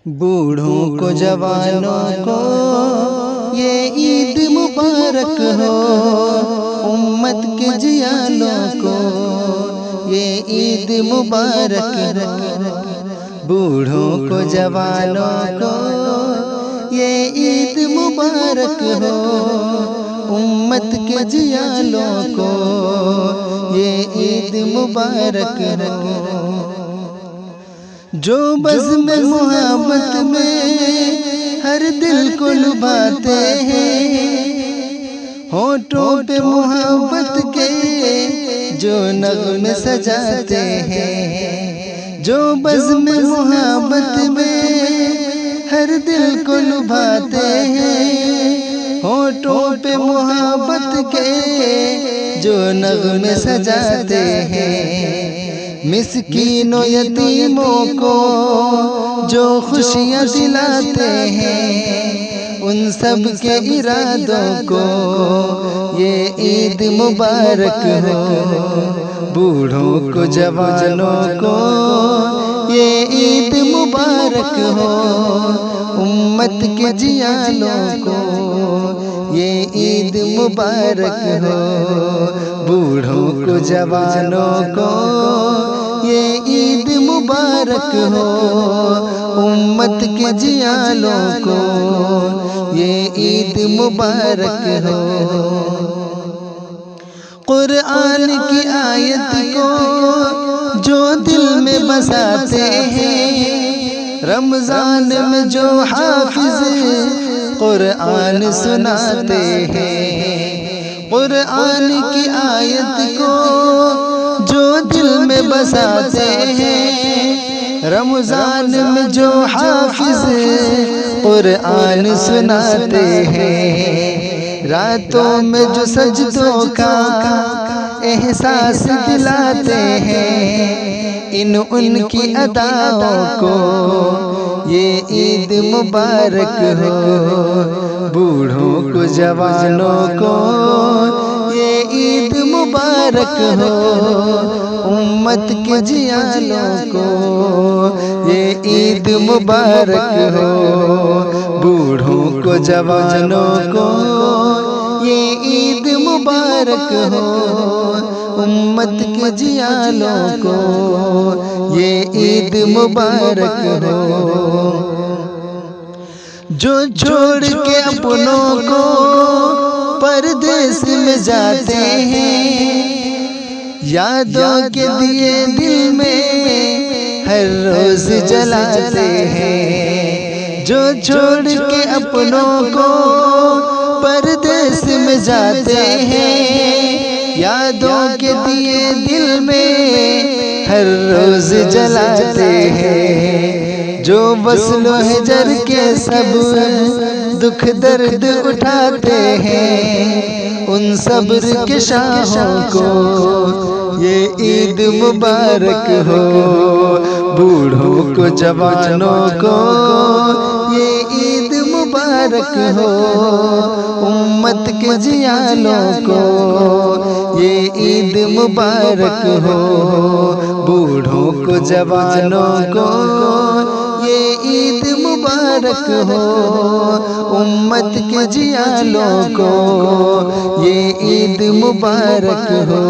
بوڑھوں کو جوانوں کو یہ عید مبارک ہو، امت کے جیالوں کو یہ عید مبارک ہو۔ بوڑھوں کو جوانوں کو یہ عید مبارک ہو، امت کے جیالوں کو یہ عید مبارک ہو۔ جو بزم محبت میں ہر دل کو لبھاتے ہیں، ہونٹوں پہ محبت کے جو نغمے سجاتے ہیں۔ جو بزم محبت میں ہر دل کو لبھاتے ہیں، ہونٹوں پہ محبت کے جو نغمے سجاتے ہیں۔ مسکین و یتیموں کو جو خوشیاں دلاتے ہیں، ان سب کے ارادوں کو یہ عید مبارک ہو۔ بوڑھوں کو جوانوں کو یہ عید مبارک ہو، امت کے جیالوں کو یہ عید مبارک ہو۔ بوڑھوں کو جوانوں کو یہ عید مبارک ہو، امت کے جیالوں کو یہ عید مبارک ہو۔ قرآن کی آیت کو جو دل میں بساتے ہیں، رمضان میں جو حافظ قرآن سناتے ہیں۔ قرآن کی آیت کو جو دل میں بساتے ہیں، رمضان میں جو حافظ قرآن سناتے ہیں۔ راتوں میں جو سجدوں کا احساس دلاتے ہیں، ان کی اداؤں کو یہ عید مبارک ہو۔ بوڑھوں کو جوانوں کو یہ عید مبارک ہو، امت کے جیالوں کو یہ عید مبارک ہو۔ بوڑھوں کو جوانوں کو یہ عید مبارک ہو، امت کے جیالوں کو یہ عید مبارک ہو۔ جو چھوڑ کے اپنوں کو پردیس میں جاتے ہیں، یادوں کے دیے دل میں ہر روز جلاتے ہیں۔ جو چھوڑ کے اپنوں کو پردیس میں جاتے ہیں، یادوں کے دیے دل میں ہر روز جلاتے ہیں۔ جو وصل و ہجر کے سب دکھ درد اٹھاتے ہیں، ان صبر کے شاہوں کو یہ عید مبارک ہو۔ بوڑھوں کو جوانوں کو یہ عید مبارک ہو، امت کے جیالوں کو یہ عید مبارک ہو۔ بوڑھوں کو جوانوں کو یہ عید مبارک ہو، امت کے جیالوں کو یہ عید مبارک ہو۔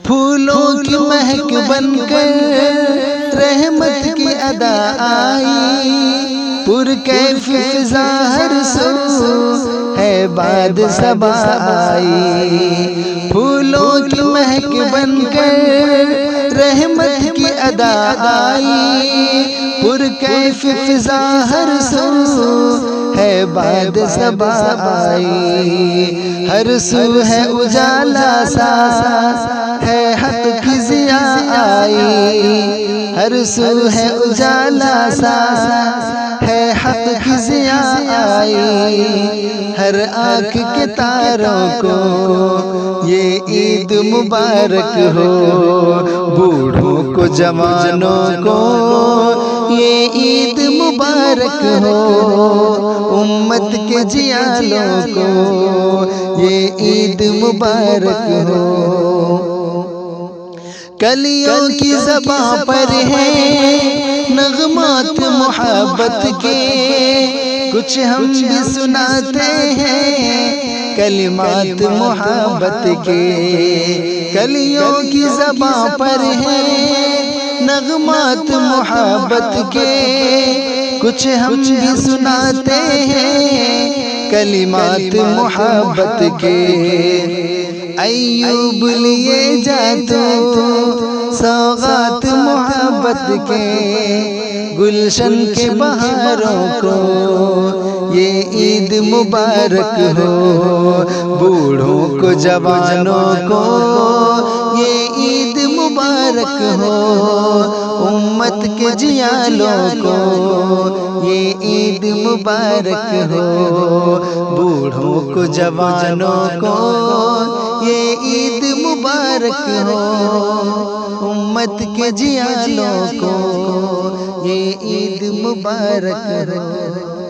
پھولوں کی مہک بن کر رحمت کی ادا آئی، پرکیف فضا ہر سو ہے باد صبا آئی۔ پھولوں کی مہک بن کر رحمت کی ادا آئی، پرکیف فضا ہر سو ہے باد صبا آئی۔ ہر سو ہے اجالا سا ہے حق کی ضیا آئی، ہر سو ہے اجالا سا ہے حق کی ضیا آئی۔ ہر آنکھ کے تاروں کو یہ عید مبارک ہو۔ بوڑھوں کو جوانوں کو یہ عید مبارک ہو، امت کے جیالوں کو یہ عید مبارک ہو۔ کلیوں کی زباں پر ہے نہ نغمات محبت کے کچھ ہم بھی سناتے ہیں، کلمات محبت کے کلیوں کی زباں پر ہیں، نغمات محبت کے کچھ ہم بھی سناتے ہیں، کلمات محبت کے۔ ایوب لیے جا تو سوغات محبت کے، گلشن کے بہاروں کو یہ عید مبارک ہو، بوڑھوں کو جوانوں کو یہ عید مبارک ہو، امت کے جیالوں کو یہ عید مبارک ہو، بوڑھوں کو جوانوں کو یہ عید مبارک ہو، امت کے جیالوں کو یہ عید مبارک ہو۔